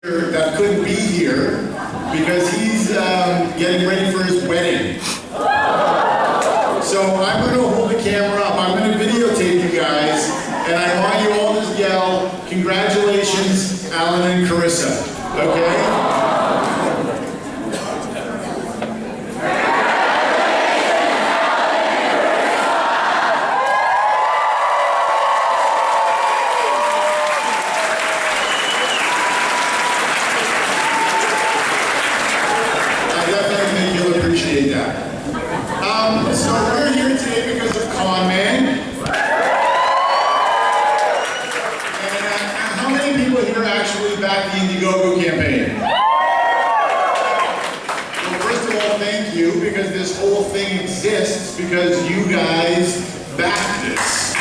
that couldn't be here because he's getting ready for his wedding. So I'm going to hold the camera up. I'm going to videotape you guys, and I want you all to yell, "Congratulations, Alan and Carissa." Okay? Appreciate that. So we're here today because of Con Man. And how many people here actually backed the Indiegogo campaign? Well, first of all, thank you, because this whole thing exists because you guys backed this.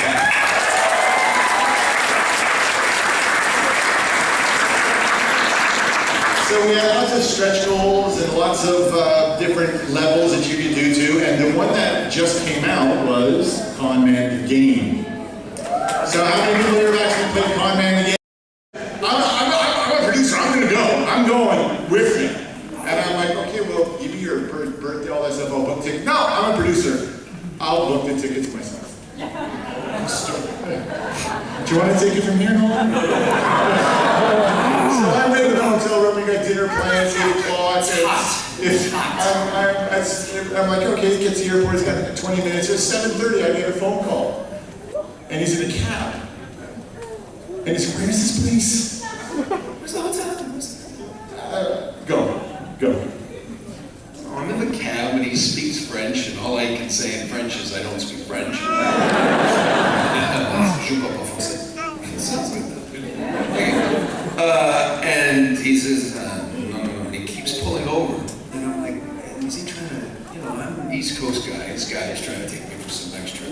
So we had lots of stretch goals and lots of different levels that you could do to, and the one that just came out was Con Man the Game. So how many people here have actually played Con Man the Game? I'm a producer, I'm gonna go. I'm going with you. And I'm like, okay, well, give me your birthday, all that stuff, I'll book tickets. No, I'm a producer. I'll book the tickets myself. Do you want to take it from here, Nolan? So I went to the hotel room, we got dinner plans, 8 o'clock. I'm like, okay, he gets to the airport, he's got 20 minutes. It's 7:30, I get a phone call. And he's in a cab. And he's like, where's this place? Where's the hotel? Go. I'm in the cab and he speaks French, and all I can say in French is I don't speak French. And he says, no, and he keeps pulling over. And I'm like, is he trying to, I'm an East Coast guy. This guy is trying to take me for some extra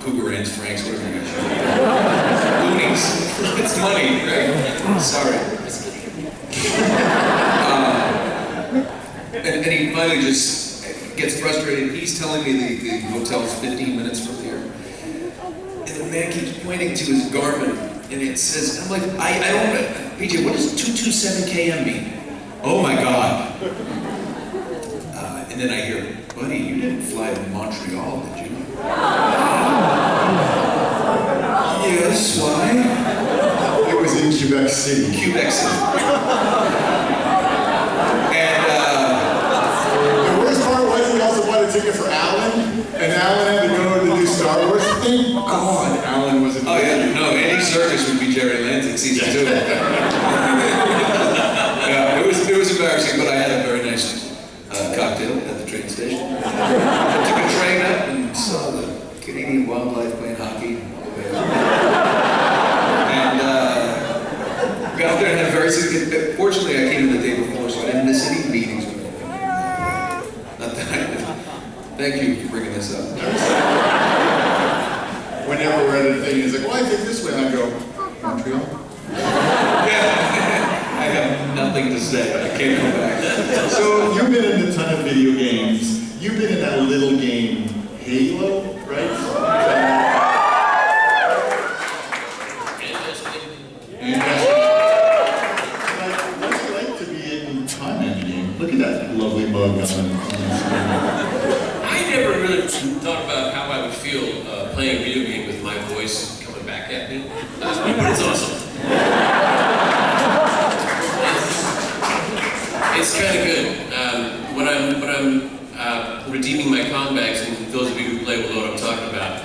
Cougar Ants, Franks, whatever you guys. Loonies. It's money, right? Sorry. And he finally just gets frustrated. He's telling me the hotel's 15 minutes from here. And the man keeps pointing to his Garmin, and it says, I'm like, I don't, PJ, what does 227 km mean? Oh my God. And then I hear, buddy, you didn't fly to Montreal, did you? Yes, why? It was in Quebec City. Quebec City. And the worst part was he also bought a ticket for Alan, and Alan had to go to do Star Wars. Thank God Alan wasn't there. Oh yeah, no, Andy Serkis would be Jerry Lance in season 2. Yeah, it was embarrassing, but I had a very nice cocktail at the train station. I took a train up and saw the Canadian wildlife playing hockey. And got there and had a very significant. Fortunately, I came in the day before, so I didn't miss any meetings with them. Not that I did. Thank you for bringing this up. Whenever we're at a thing, he's like, well, I think this way. And I go, Montreal? Yeah. I have nothing to say. I can't go back. So you've been in a ton of video games. You've been in that little game, Halo, right? What's it like to be in Con Man the Game? Look at that lovely mug on the screen. I never really thought about how I would feel playing a video game with my voice coming back at me, but it's awesome. It's kind of good. When I'm redeeming my comebacks, and those of you who play will know what I'm talking about.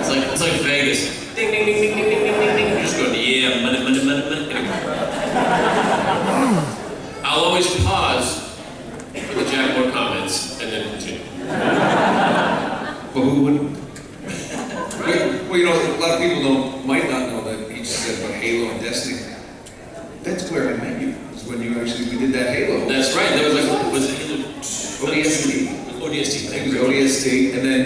It's like Vegas. Ding ding ding ding ding ding ding ding. You're just going, yeah, money. I'll always pause for the Jack Moore comments and then continue. But who wouldn't? Well, a lot of people might not know that he just said about Halo and Destiny. That's where I met you. Was when we did that Halo. That's right. There was like, was it Halo? ODST. ODST. It was ODST, and then,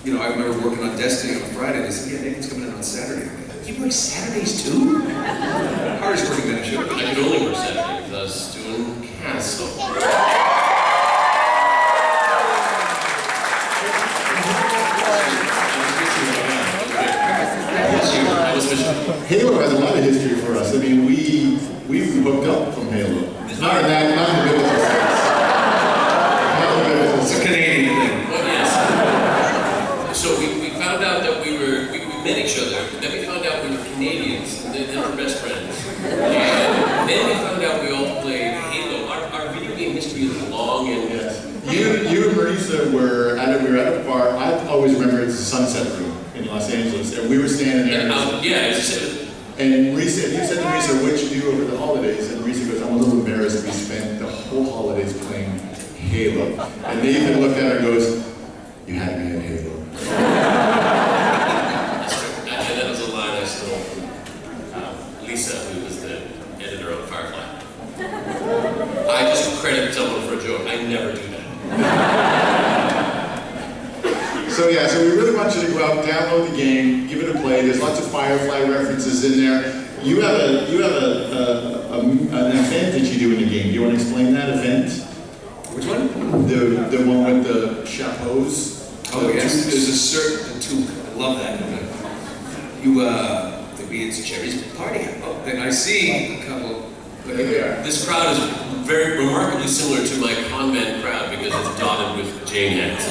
I remember working on Destiny on Friday. They said, yeah, Nathan's coming in on Saturday. I'm like, you work Saturdays too? Hardest working man show. I could only work Saturday because I was doing Castle. Halo has a lot of history for us. I mean, we hooked up from Halo. Not in that, not in the biblical sense. Not in the biblical It's a sense. Canadian thing. Well, yes. So we found out that we met each other, but then we found out we were Canadians, and then we were best friends. And then we found out we all played Halo. Our video game history is long and Yes. You and Marisa we were at a bar. I always remember it's the Sunset Room in Los Angeles, and we were standing there. yeah, it's just, And Marisa, you said to Marisa, what'd you do over the holidays? And Marisa goes, I'm a little embarrassed. We spent the whole holidays playing Halo. And Nathan looked at her and goes, you had me at Halo. that was a line I stole from Lisa, who was the editor of Firefly. I just credit someone for a joke. I never do that. So yeah, so we really want you to go out, download the game, give it a play. There's lots of Firefly references in there. You have an event that you do in the game. Do you want to explain that event? Which one? The one with the chapeaus? Oh yes, there's a certain toque. I love that. It's Jerry's party. Oh, then I see a couple. There they are. This crowd is very remarkably similar to my convent crowd because it's dotted with Jane hats.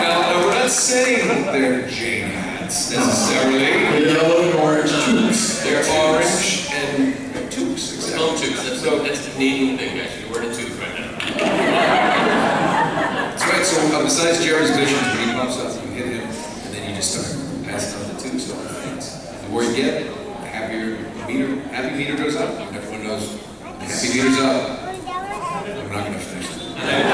Now, we're not saying they're Jane hats necessarily. The yellow and orange toques. They're orange and toques, Called exactly. toques. That's the Canadian thing, actually. We're in a toque right now. That's right, so besides Jerry's visions, when he pops up, you hit him, and then you just start passing on the tubes to all the fans. The more you get, the happy meter goes up, and everyone knows, happy meter's up. I'm not gonna finish this. And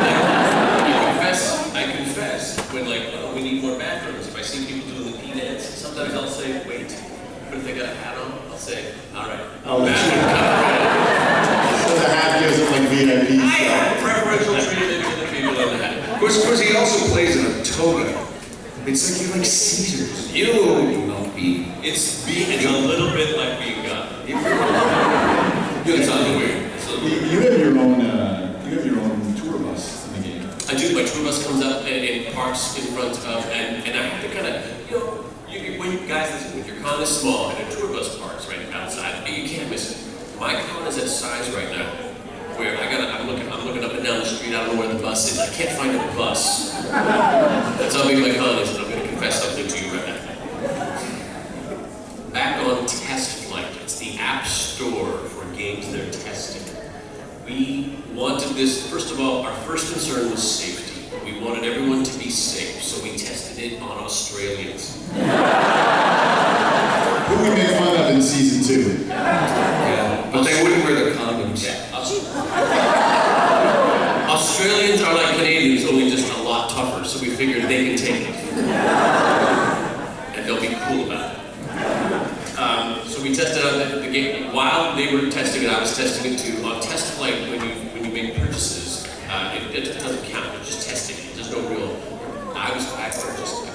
I confess, when like, oh, we need more bathrooms, if I see people doing the pee dance, sometimes I'll say, wait, but if they got a hat on, I'll say, all right. Oh, that's so the hat gives them like VIP I stuff. have preferential treatment to the people in the hat. Of course, he also plays in a toga. It's like you're like Caesars. You don't be. It's a little bit like being God. It's underwear. You have your own tour bus in the game. I do. My tour bus comes up and parks in front of, and I have to kind of, when you guys listen, when your con is small and a tour bus parks right outside, you can't miss it. My con is at size right now, where I'm looking up and down the street. I don't know where the bus is. I can't find a bus. That's how big my con is, and I'm going to confess something to you right now. Back on Test Flight, it's the app store for games they're testing. We wanted this, first of all, our first concern was safety. We wanted everyone to be safe, so we tested it on Australians. Who we made fun of in season 2. Yeah, but they wouldn't wear the condoms. Yeah. Australians are like Canadians, only just a lot tougher, so we figured they can take it. And they'll be cool about it. So we tested out the game. While they were testing it, I was testing it too. On Test Flight, when you make purchases, it doesn't count. You're just testing it. There's no real. I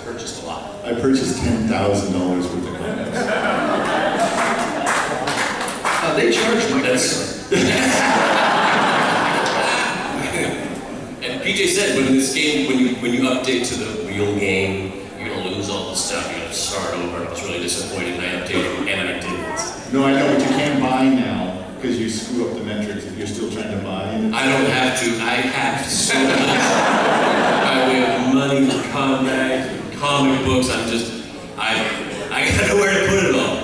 purchased a lot. I purchased $10,000 worth of condoms. They charge my credit And PJ said, when this game, when you update to the real game, you're gonna lose all the stuff. You're gonna start over. I was really disappointed, and I updated, and I didn't. No, I know, but you can't buy now because you screw up the metrics if you're still trying to buy. I don't have to. I have so much. We have money for combat, comic books. I got nowhere to put it all.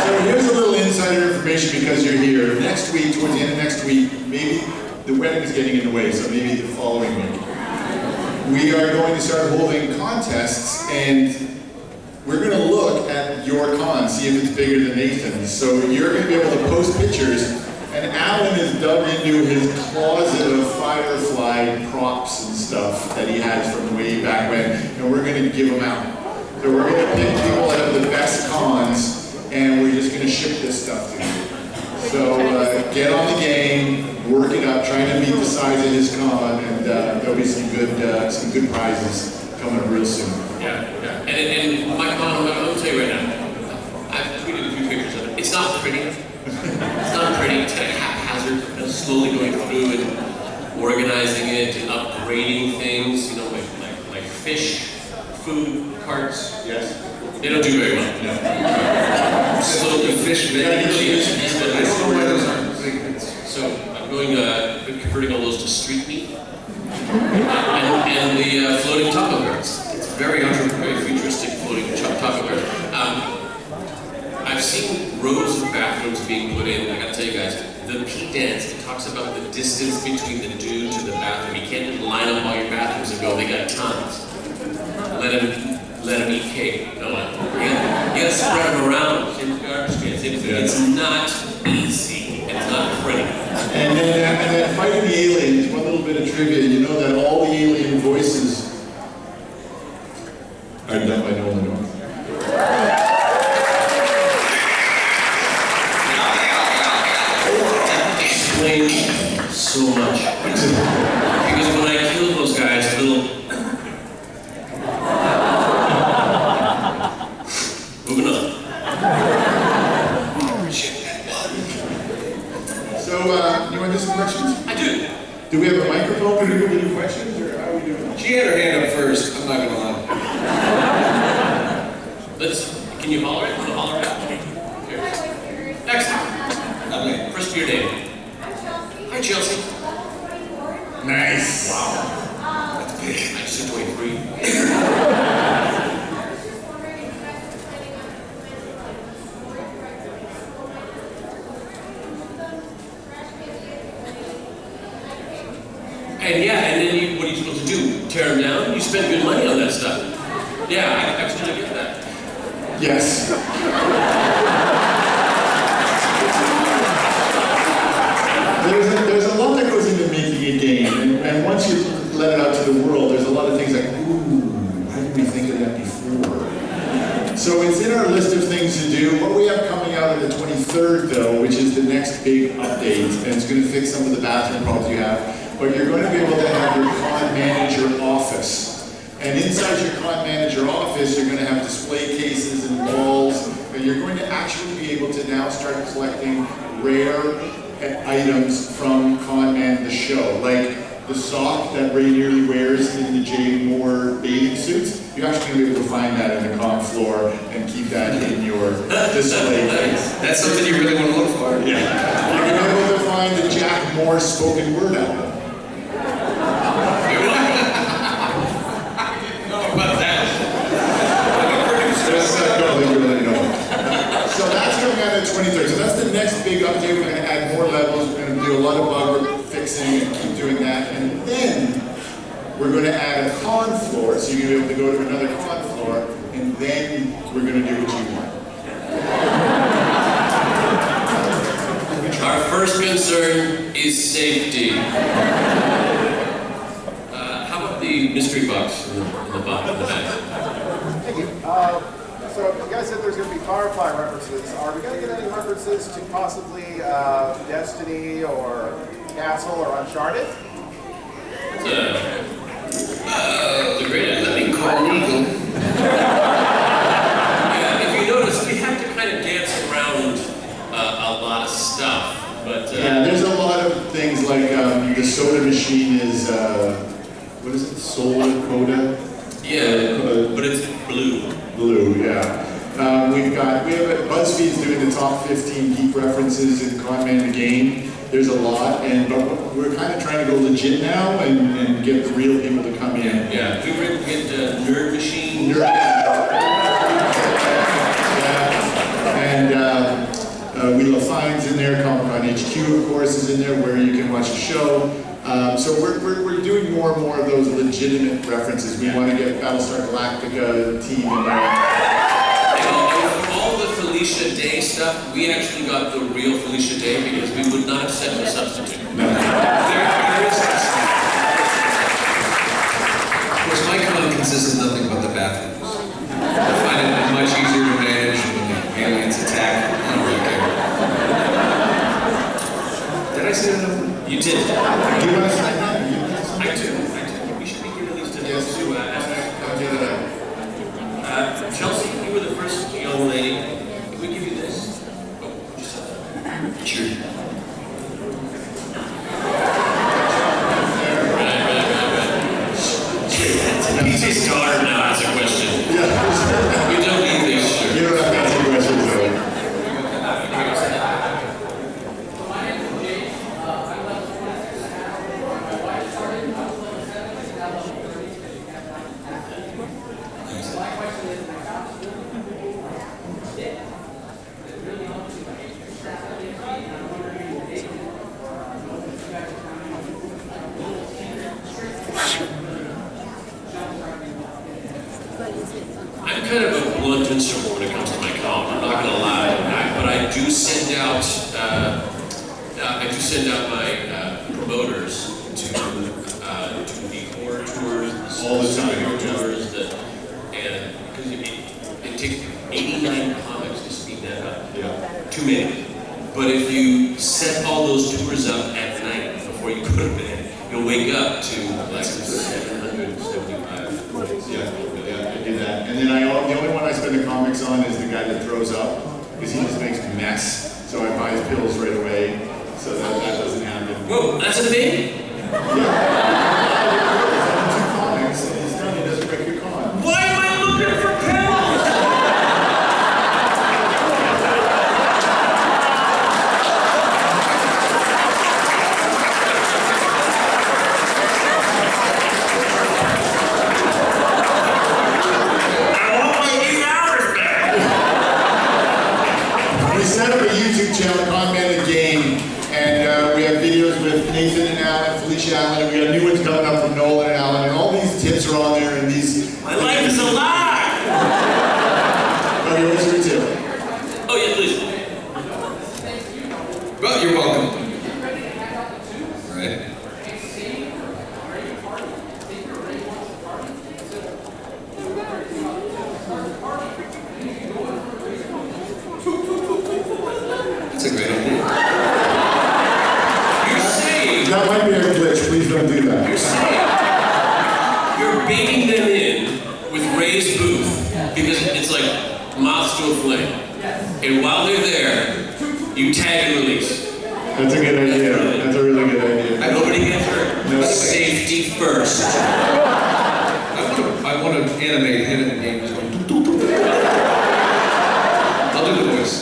So here's a little insider information because you're here. Next week, towards the end of next week, maybe the wedding is getting in the way, so maybe the following week. We are going to start holding contests, and we're going to look at your con, see if it's bigger than Nathan's. So you're going to be able to post pictures, and Alan is dug into his closet of Firefly props and stuff that he has from way back when, and we're going to give them out. So we're going to pick people that have the best cons, and we're just going to ship this stuff to you. So get on the game, work it up, try to meet the size of his con, and there'll be some good prizes coming up real soon. Yeah. And my con, I'm going to tell you right now, I've tweeted a few pictures of it. It's not pretty. It's not pretty. It's kind of haphazard, slowly going through and organizing it and upgrading things. Like fish, food carts. Yes. They don't do very well. Slowly fish vending machines. I don't know why those aren't big. So I'm going, converting all those to street meat. And the floating taco bars. It's very futuristic floating taco bars. I've seen rows of bathrooms being put in. I gotta tell you guys, the P dance, it talks about the distance between the dude to the bathroom. You can't just line up all your bathrooms and go, they got tons. Let them eat cake. No, you gotta spread them around. Same as garbage cans. It's not easy. It's not pretty. And then fighting the aliens, one little bit of trivia, you know that all the alien voices are done by Nolan North. Explains so much. Because when I killed those guys, moving on. So, you want to do some questions? I do. Do we have a microphone for people to do questions, or how are we doing? She had her hand up first. I'm not gonna lie. Can you holler it? Can you holler it out? Here. Excellent. Lovely. First your name. Hi, Chelsea. Nice. Wow. That's big. I just said 23. And yeah, and then what are you supposed to do? Tear them down? You spend good money on that stuff. Yeah, I actually get that. Yes. There's a lot that goes into making a game, and once you let it out to the world, there's a lot of things like, ooh, why didn't we think of that before? So it's in our list of things to do. What we have coming out on the 23rd, though, which is the next big update, and it's going to fix some of the bathroom problems you have, but you're going to be able to have your con manager office. And inside your con manager office, you're going to have display cases and walls, and you're going to actually be able to now start collecting rare items from Con Man the show, like the sock that Ray nearly wears in the Jay Moore bathing suits. You're actually going to be able to find that in the con floor and keep that in your display case. That's something you really want to look for. Yeah. You're going to be able to find the Jack Moore spoken word album. You're welcome. How about that? So that's coming out on the 23rd. So that's the next big update. We're going to add more levels. We're going to do a lot of bug fixing and keep doing that. And then we're going to add a con floor. So you're going to be able to go to another con floor. And then we're going to do what you want. Our first concern is safety. How about the mystery box in the bottom of the bag? Thank you. So you guys said there's going to be Firefly references. Are we going to get any references to possibly Destiny or Castle or Uncharted? It's a great idea. Let me call legal. Yeah, if you notice, we have to kind of dance around a lot of stuff. But Yeah, there's a lot of things like the soda machine is, what is it, Solar Coda? yeah, but it's blue. Blue, yeah. We have BuzzFeed's doing the top 15 geek references in Con Man the game. There's a lot, but we're kind of trying to go legit now and get the real people to come in. Yeah, we were able to get Nerd Machine. Yeah. And Wheel of Fine's in there, Comic-Con HQ, of course, is in there, where you can watch the show. So we're doing more and more of those legitimate references. We want to get Battlestar Galactica team in there. All the Felicia Day stuff, we actually got the real Felicia Day because we would not accept a substitute. No. There is of course, my con consists of nothing but the bathrooms. I find it much easier to manage when the aliens attack. I don't really care. Did I say that? You did. Do you want to sign that? I do. We should be here at least to Yes. ask. I'll get it out. Chelsea, you were the first young lady. Can we give you this? Oh, just sure. Right. PJ's daughter now has a question. Yeah. We don't need the blunt instrument when it comes to my column. I'm not gonna lie, but I do send out my promoters to the horror tours, All the time. superhero tours, and because it takes 89 comics to speed that up. Yeah. Too many. But if you set all those tours up at night before you go to bed, you'll wake up to like 775. Yeah, I do that. And then the only one I spend the comics on is the guy that throws up, because he just makes a mess. So I buy his pills right away, so that doesn't happen. Whoa, that's a thing? Yeah. Comics, and he's done, he doesn't break your con. Why am I looking for pills? We set up a YouTube channel, Con Man the Game, and we have videos with Nathan and Alan, Felicia Allen, and we got new ones coming up from Nolan and Alan, and all these tips are on there, and these... My life is a lie! Okay, what's your tip? Oh yeah, please. Well, you're welcome. Right. That's a great idea. You're saying, That might be a glitch, please don't do that. you're baiting them in with Ray's booth because it's like moths to a flame. And while they're there, you tag and release. That's a good idea. That's a really good idea. Nobody gets hurt. No. Safety first. I want to animate him in the game just going. Doo, doo, doo. I'll do the voice.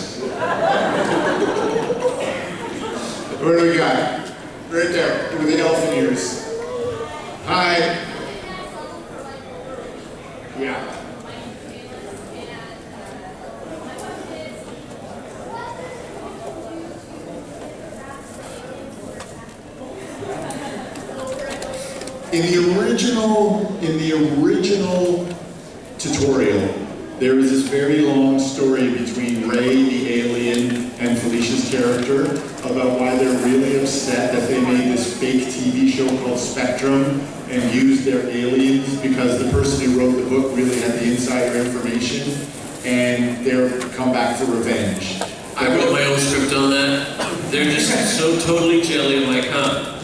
What do we got? Right there, with the elephant ears. Hi. Yeah. In the original tutorial, there was this very long story between Ray, the alien, and Felicia's character about why they're really upset that they made this fake TV show called Spectrum and used their aliens because the person who wrote the book really had the insider information, and they're come back for revenge. I wrote my own script on that. They're just so totally jelly in my con.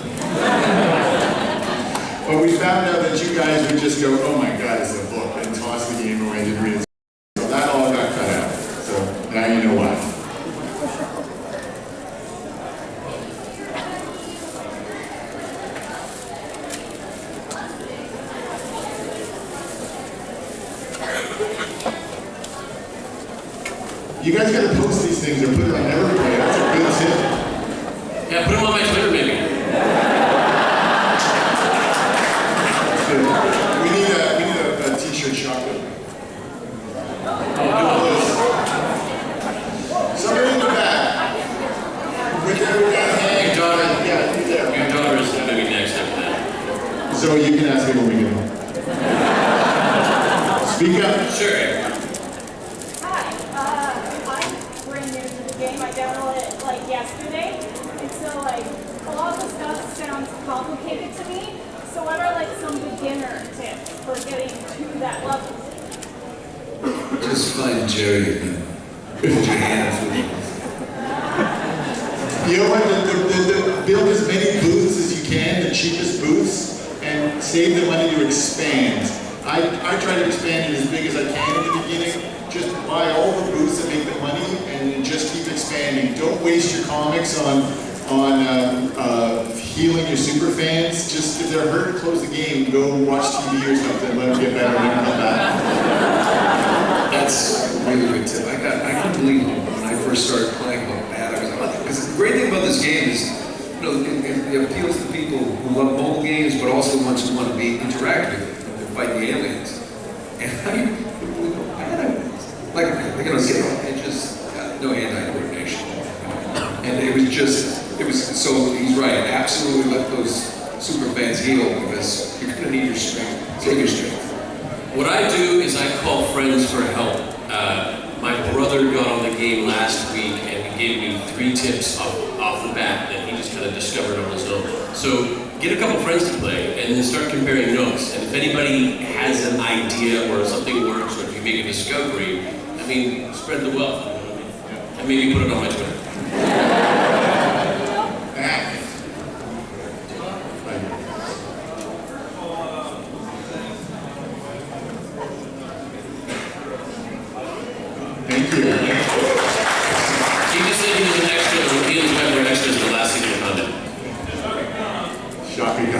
But we found out that you guys would just go, oh my God, it's a book, and toss the game away and read it. So that all got cut out. So now you know why. You guys gotta post these things or put it on Everplay. That's a good tip. Yeah, put them on my Twitter maybe. We need a t-shirt shop. Somebody in the back. With that hand. Your daughter. Yeah, you there. Your daughter is going to be next after that. So you can ask me when we get home. Speak up. Sure. Hi, I'm brand new to the game. I downloaded it like yesterday, and so like a lot of the stuff sounds complicated to me. So what are like some beginner tips for getting to that level? Just find Jerry and put your hands with him. You know what? Build as many booths as you can, the cheapest booths, and save the money to expand. I try to expand it as big as I can in the beginning. Just buy all the booths that make the money and just keep expanding. Don't waste your comics on healing your super fans. Just if they're hurt, close the game. Go watch TV or something. Let them get better and then come back. That's a really good tip. I couldn't believe it when I first started playing about that. I was like, because the great thing about this game is, you know, it appeals to people who love mobile games, but also the ones who want to be interactive and fight the aliens. And I had like, you know, it just no hand-eye coordination, and it was so he's right. Absolutely, let those super fans heal because you're gonna need your strength. Save your strength. What I do is I call friends for help. brother got on the game last week and he gave me 3 tips off the bat that he just kind of discovered on his own. So get a couple friends to play and then start comparing notes. And if anybody has an idea or something works or if you make a discovery, I mean, spread the wealth. You know what I mean? And maybe put it on my Twitter. Thank you. He just said he was an extra, he was a member of extras in the last season of Condom. Shocking.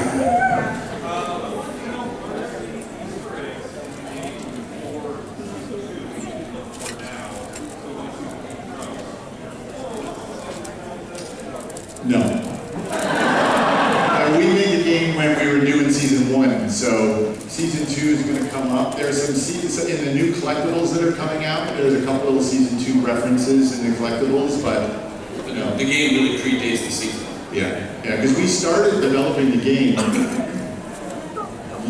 No. We made the game when we were doing season 1, so season 2 is going to come up. There's some seasons in the new collectibles that are coming out. There's a couple of season 2 references in the collectibles, but no. The game really predates the season. Yeah, because we started developing the game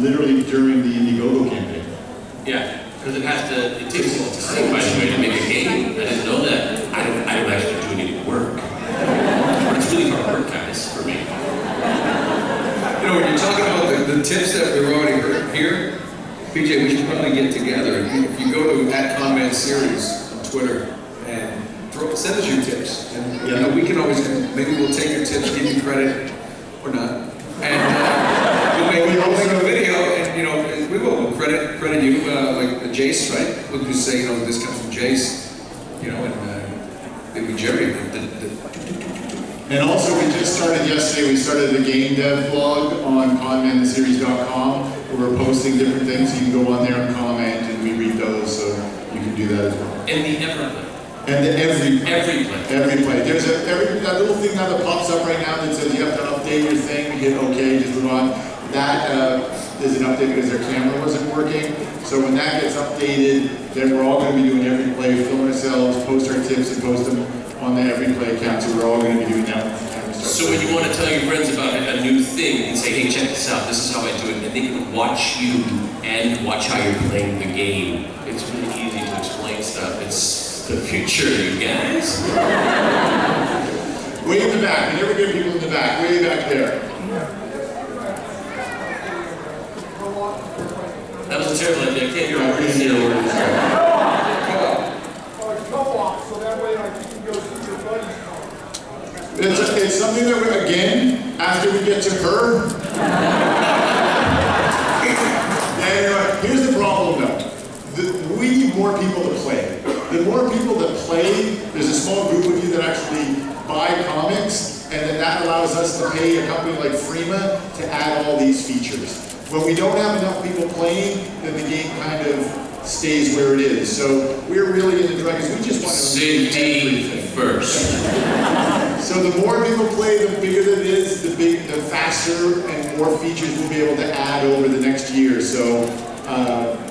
literally during the Indiegogo campaign. Yeah, because it takes a long time, by the way, to make a game. I didn't know that. I don't actually do any work. But it's really hard work, guys, for me. You know, when you're talking about the tips that we've already heard here, PJ, we should probably get together. If you go to @Conman Series on Twitter and send us your tips, and you know, we can always maybe we'll take your tips, give you credit or not, and we'll make a video, and you know we will credit you like Jace, right? We'll just say, you know, this comes from Jace, you know, and maybe Jerry. And also, we just started yesterday, we started the game dev blog on conmantheseries.com, where we're posting different things. You can go on there and comment, and we read those, so you can do that as well. And the Everplay. And the every play. Every play. There's that little thing now that pops up right now that says you have to update your thing. Hit OK, just move on. That is an update because their camera wasn't working. So when that gets updated, then we're all going to be doing every play, film ourselves, post our tips, and post them on the every play account. So we're all going to be doing that. So when you want to tell your friends about a new thing, you can say, hey, check this out. This is how I do it. And they can watch you and watch how you're playing the game. It's really easy to explain stuff. It's the future, you guys. Way in the back. We never get people in the back. Way back there. That was a terrible idea. I can't hear a word. Co-op, so that way like you can go see your buddies. It's something that, again, after we get to her. Here's the problem though. We need more people to play. The more people that play, there's a small group of you that actually buy comics, and then that allows us to pay a company like Freema to add all these features. When we don't have enough people playing, then the game kind of stays where it is. So we're really in the direct, because we just want to make everything first. So the more people play, the bigger it is, the faster and more features we'll be able to add over the next year. So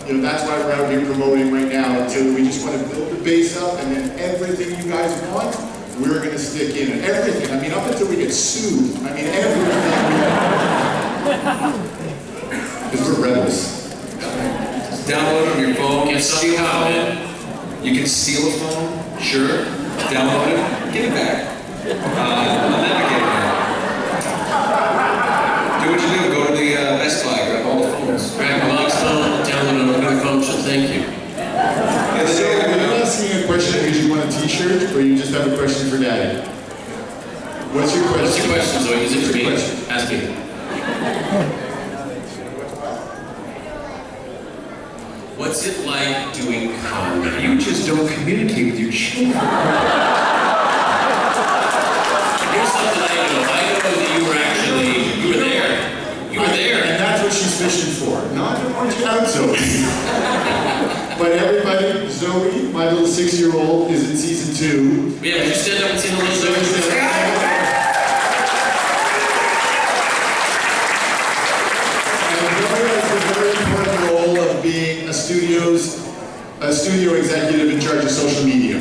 you know, that's why we're out here promoting right now. Until we just want to build the base up, and then everything you guys want, we're going to stick in. And everything. I mean, up until we get sued. I mean, everything. Because we're rebels. Just download it on your phone. Get Steal a phone. You can steal a phone. Sure. Download it. Get it back. I'll never get it back. Do what you do. Go to the Best Buy. Grab all the phones. Grab a box phone, download it on another phone, so thank you. So, are you asking a question because you want a t-shirt, or you just have a question for Daddy? What's your question? What's your question, Zoe? Is it for me? Question. Ask me. What's it like doing comedy? You just don't communicate with your children. Here's something I know. I know that you were there. You were there. And that's what she's fishing for. Not to point you out, Zoe. But everybody, Zoe, my little 6-year-old, is in season 2. Yeah, would you stand up and see the little Zoe? Being a studio executive in charge of social media.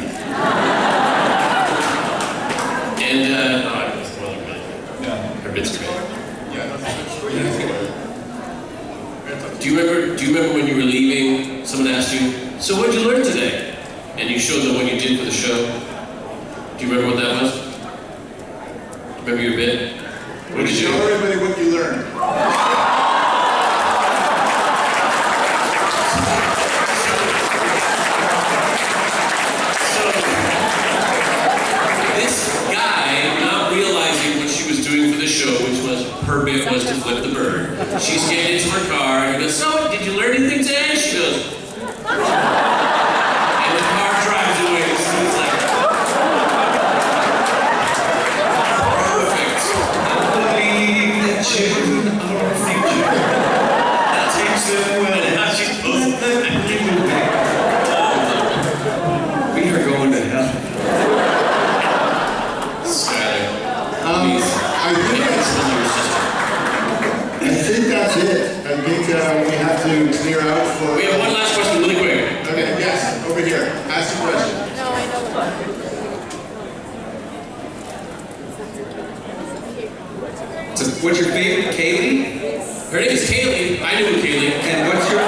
And that's one other bit. Yeah. Her bits are great. Do you remember when you were leaving, someone asked you, so what did you learn today? And you showed them what you did what that was? Remember your bit? What did you Tell do? everybody what you learned. So, this guy, not realizing what she was doing for the show, which was her bit was to flip the bird. She's getting into her car, and he goes, "So, did you learn anything today?" She goes, and the car drives away. So it's like, perfect. I believe that children are our future. That takes them well. And now she's posting that. We are going to hell. Skyler, I please, think make that's, this one your sister. I think that's it. I think we have to clear out for. We have one last question, really quick. Okay, yes, over here. Ask the question. So, what's your favorite Kaylee? Her name is Kaylee. I knew Kaylee. And what's your...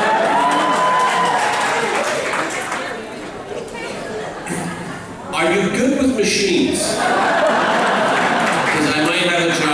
Are you good with machines? Because I might have a job